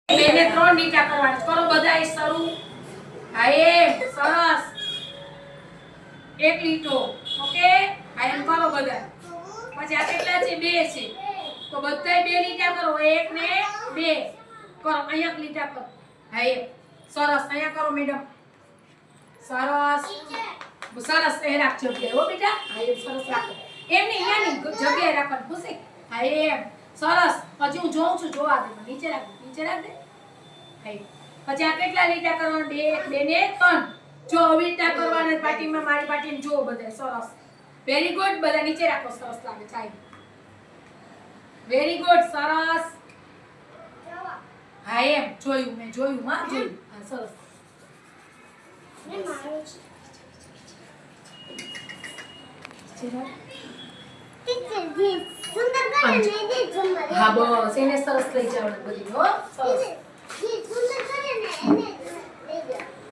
બેને 3 લીટા કરવાના કરો બધાય શરૂ હા એમ સરસ એક લીટો ઓકે આ એમ કરો બધા પછી આ કેટલા છે 2 છે તો બધાય 2 લીટા કરો 1 ને 2 કરો અહીંયા લીટા કરો હા એમ સરસ અહીંયા કરો મેડમ સરસ સરસ એ રાખજો કે હો બેટા હા એમ સરસ રાખો એમ નહીં અહીંયાની જગ્યાએ રાખવાનું ખુશી હા એમ સરસ હજી હું જોઉં છું જોવા દે નીચે રાખ દે હા પછી આ કેટલા લીટા કરવાના 2 ને 3 જો આવી રીતના કરવાના પાટીમાં મારી પાટીને જો બધા સરસ વેરી ગુડ બધા નીચે રાખો સરસ લાગે ચાઈ વેરી ગુડ સરસ હા એમ જોયું માં જોયું હા સરસ મે મારું છે સુંદર કરે ને દે જમવા હા બસ એને સરસ લઈ જાવ બધી હો સરસ